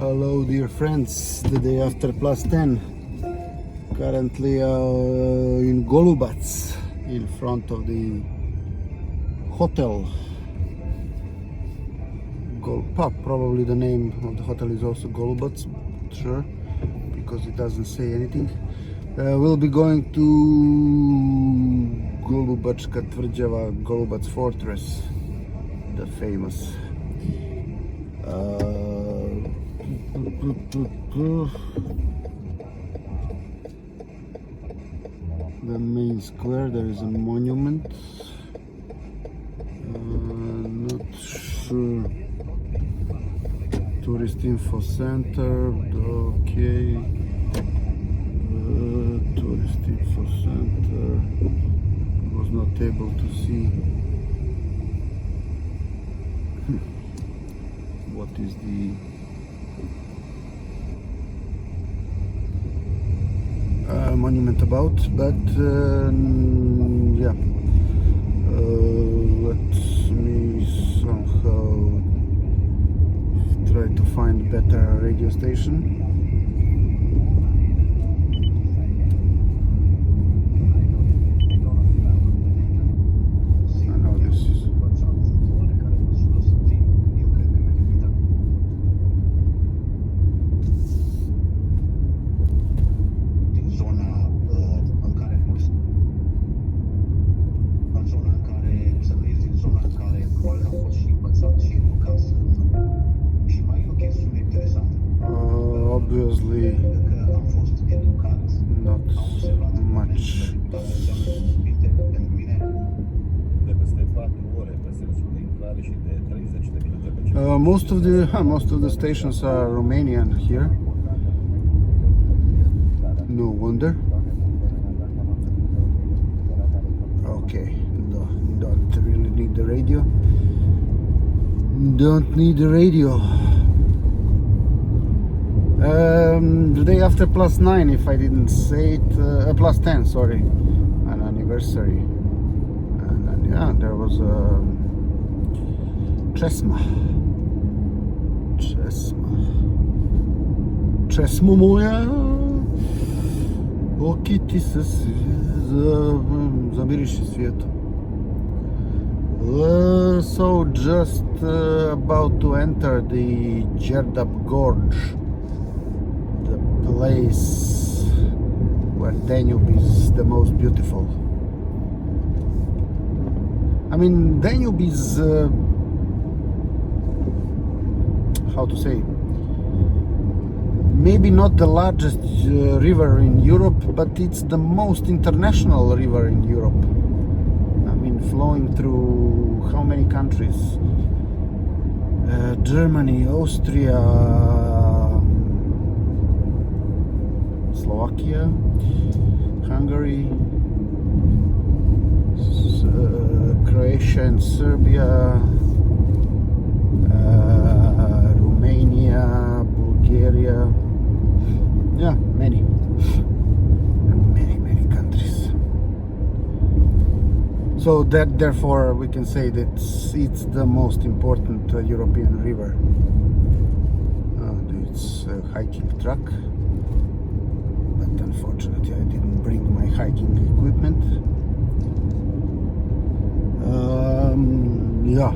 Hello dear friends, the day after +10. Currently in Golubac, in front of the hotel. Probably the name of the hotel is also Golubac, sure, because it doesn't say anything. We'll be going to Golubačka tvrđava, Golubac Fortress, the famous. The main square, there is a monument. Not sure. Tourist info center, okay. Tourist info center. Was not able to see. What is the monument about? But yeah, let me somehow try to find better radio station. Obviously not much. Most of the stations are Romanian here. No wonder. Okay, don't really need the radio. Don't need the radio. The day after +9, if I didn't say it, +10, sorry, an anniversary. And then, yeah, there was a Česma moja, oki ti se zamiriši svijetu. So just about to enter the Djerdap Gorge, the place where Danube is the most beautiful. I mean, Danube is how to say, maybe not the largest river in Europe, but it's the most international river in Europe. I mean, flowing through how many countries? Germany, Austria, Slovakia, Hungary, Croatia and Serbia, Romania, Bulgaria, yeah, many countries. So that therefore we can say that it's the most important European river. It's a hiking track, but unfortunately I didn't bring my hiking equipment. Yeah,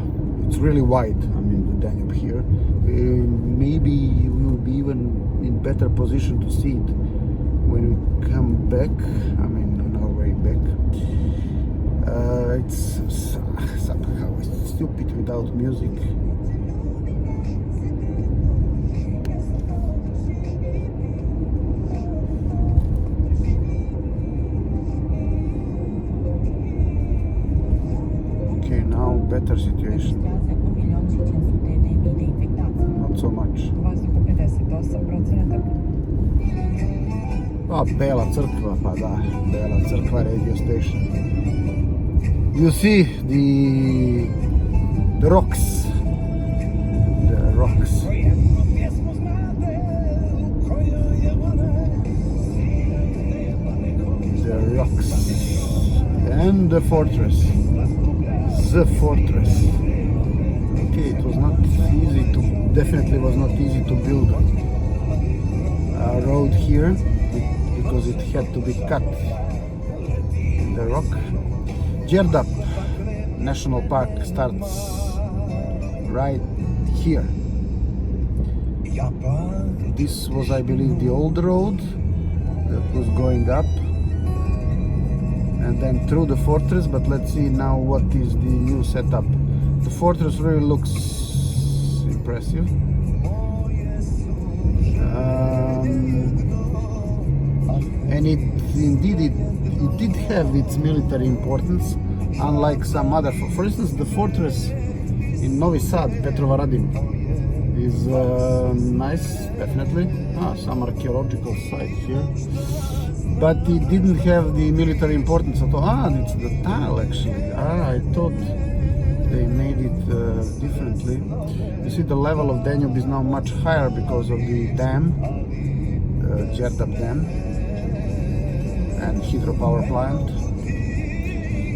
it's really wide. I mean, the Danube here. Maybe we will be even in better position to see it when we come back. I mean, on our way back. It's somehow stupid without music. Okay, now better situation. Not so much. Bela crkva, pa da, Bela crkva radio station. You see the rocks. The rocks. The rocks. And the fortress. The fortress. Okay, it was not easy to definitely was not easy to build a road here because it had to be cut in the rock. Djerdap National Park starts right here. This was, I believe, the old road that was going up and then through the fortress, but let's see now what is the new setup. The fortress really looks impressive. And it did have its military importance, unlike some other. For instance, the fortress in Novi Sad, Petrovaradin, is nice, definitely. Some archaeological site here, but it didn't have the military importance at all. It's the tunnel actually. I thought they made it differently. You see, the level of Danube is now much higher because of the dam, Djerdap Dam and hydropower plant.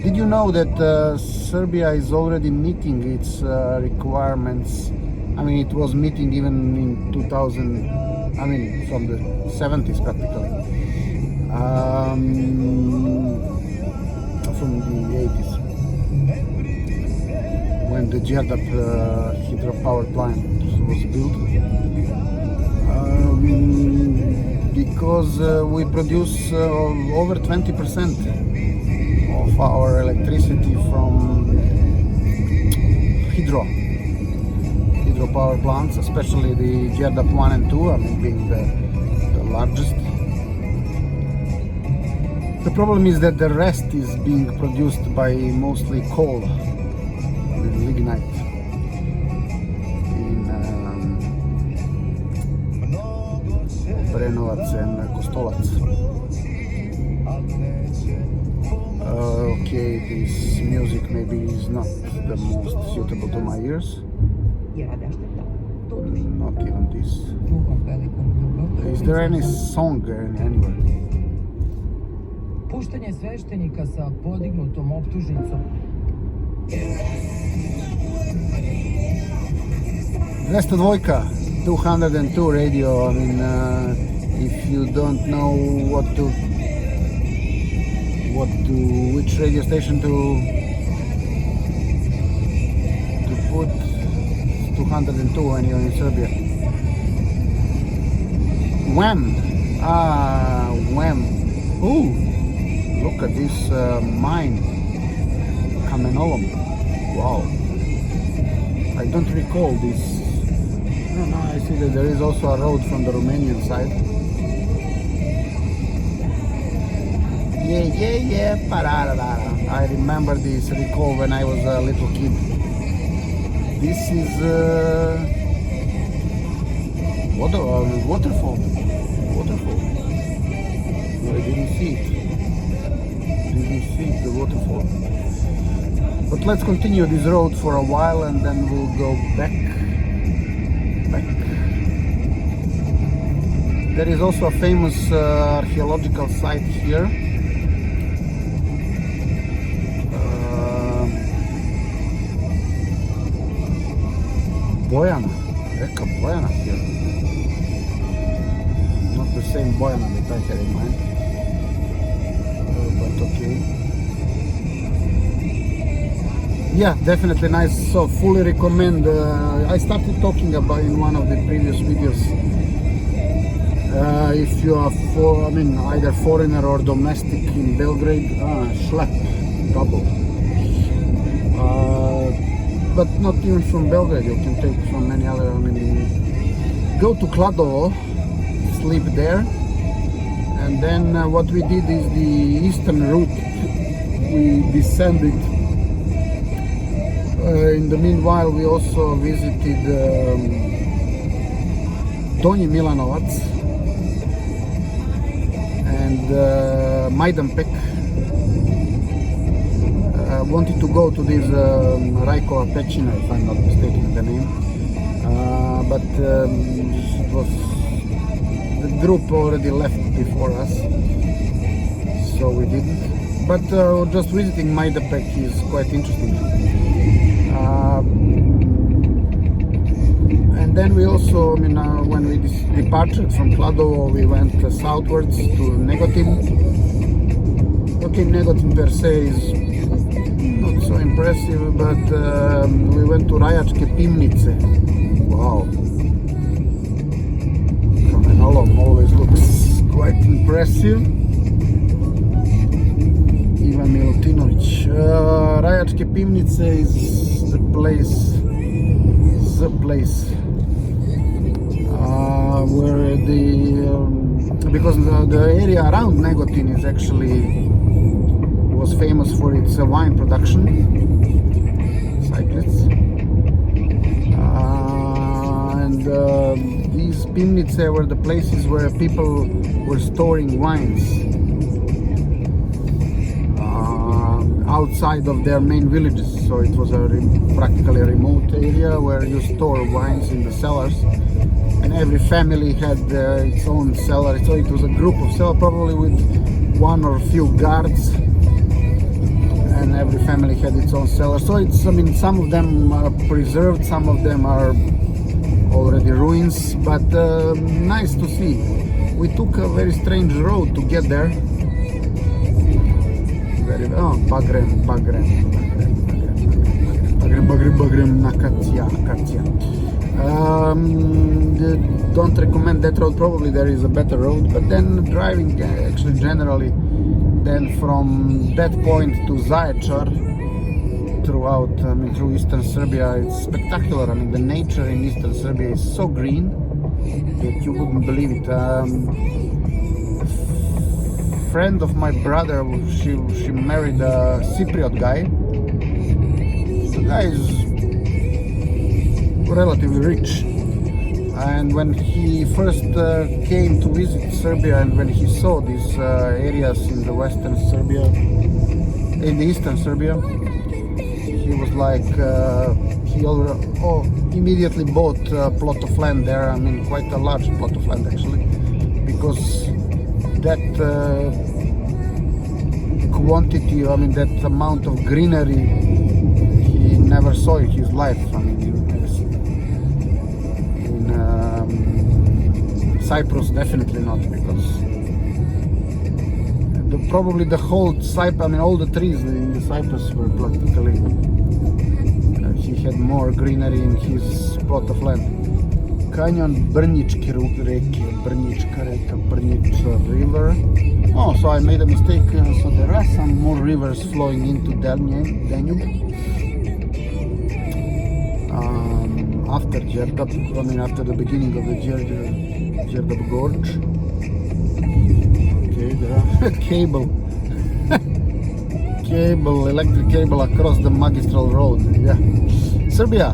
Did you know that Serbia is already meeting its requirements? I mean, it was meeting even in 2000, I mean, from the 70s practically, from the 80s, when the Djerdap hydropower plant was built. Because we produce over 20% of our electricity from hydropower plants, especially the Djerdap 1 and 2, I mean, being the largest. The problem is that the rest is being produced by mostly coal, lignite, in Brenovac and Kostolac. Okay, this music maybe is not the most suitable to my ears. Not even this. Is there any song anywhere? Puštanje sveštenika sa podignutom optužnicom. 202 radio. I mean, if you don't know which radio station to put, 202 when you're in Serbia. Wham! Wham! Ooh, look at this mine, Kamenolom. Wow! I don't recall this. No, I see that there is also a road from the Romanian side. Yeah, pararara. I remember this recall when I was a little kid. This is waterfall. No, I didn't see it. The waterfall. But let's continue this road for a while and then we'll go back. There is also a famous archaeological site here. Bojana, Reka Bojana here. Not the same Bojana that I had in mind, but okay. Yeah, definitely nice. So fully recommend. I started talking about in one of the previous videos. If you are either foreigner or domestic in Belgrade, schlep, double. But not even from Belgrade, you can take from many other, go to Kladovo, sleep there, and then what we did is the eastern route, we descended. In the meanwhile, we also visited Donji Milanovac and Majdanpek. Wanted to go to this Rajkova Pećina, if I'm not mistaken the name, but it was, the group already left before us, so we didn't. But just visiting Majdanpek is quite interesting. And then we also, when we departed from Kladovo, we went southwards to Negotin. Okay, Negotin per se is not so impressive, but we went to Rajačke Pivnice. Wow. Kamenolom always looks quite impressive. Ivan Milutinović. Rajačke Pivnice is the place where because the area around Negotin is was famous for its wine production. Cyclists. And these pivnice were the places where people were storing wines outside of their main villages. So it was practically a remote area where you store wines in the cellars, and every family had its own cellar. So it was a group of cellars, probably with one or few guards, and every family had its own cellar. So it's, some of them are preserved, some of them are already ruins, but nice to see. We took a very strange road to get there. Bagrem, Nakatia. Don't recommend that road. Probably there is a better road, but then driving actually generally then from that point to Zaječar through eastern Serbia, it's spectacular. The nature in eastern Serbia is so green that you wouldn't believe it. Friend of my brother, she married a Cypriot guy. The guy is relatively rich, and when he first came to visit Serbia, and when he saw these areas in the eastern Serbia, he was like, he immediately bought a plot of land there. Quite a large plot of land actually, because that quantity, that amount of greenery, he never saw in his life. In Cyprus, definitely not, because probably the whole Cyprus, all the trees in the Cyprus were practically, he had more greenery in his plot of land. Canyon Brničke River. Oh, so I made a mistake. So there are some more rivers flowing into Danube. After Djerdap, after the beginning of the Djerdap Gorge. Okay, there are electric cable across the magistral road. Yeah. Serbia,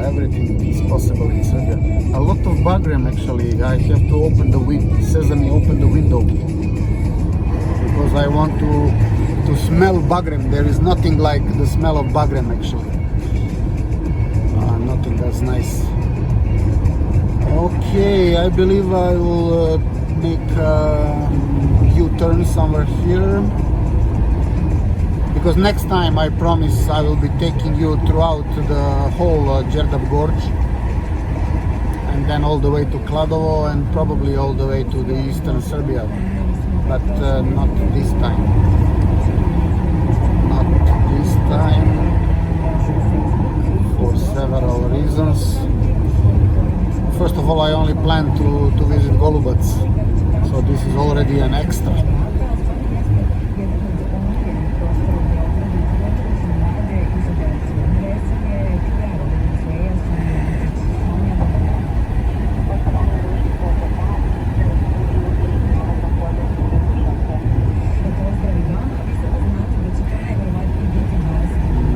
everything is possible in Serbia. A lot of bagrem actually. I have to open the window. Sesame, open the window, because I want to smell bagrem. There is nothing like the smell of bagrem actually. Nothing that's nice. Okay, I believe I will make a U-turn somewhere here, because next time I promise I will be taking you throughout the whole Djerdap Gorge, and then all the way to Kladovo, and probably all the way to the eastern Serbia, but not this time. Not this time, for several reasons. First of all, I only plan to visit Golubac, so this is already an extra.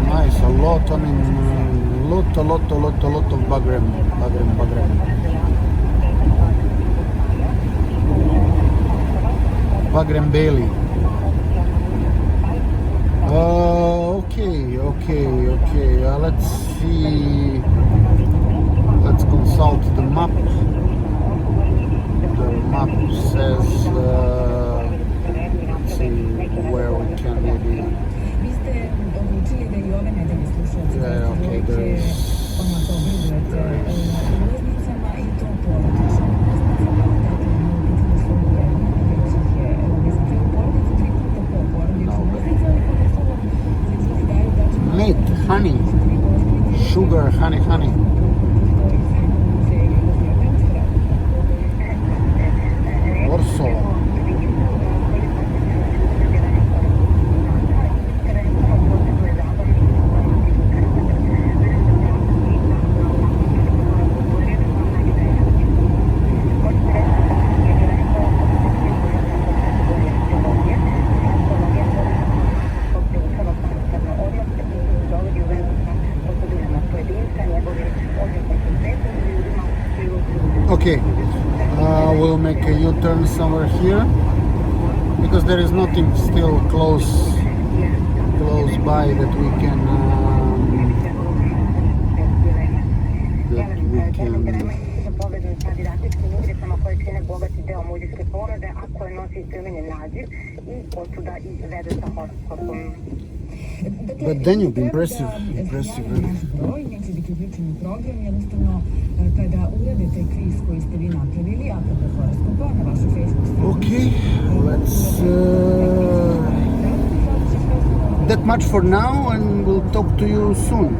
Nice, a lot of bagrem. Bagrem Bailey. Okay. Let's see. Let's consult the map. The map says, let's see where we can maybe. Yeah, okay, there is honey. Orsola. Okay, we'll make a U-turn somewhere here because there is nothing still close by that we can But Danube, impressive. Broj neće biti uključen u program, jednostavno kada uradite taj kviz koji ste vi napravili, a kada horoskopa na vašu Facebook stranicu. Okay, let's that much for now, and we'll talk to you soon.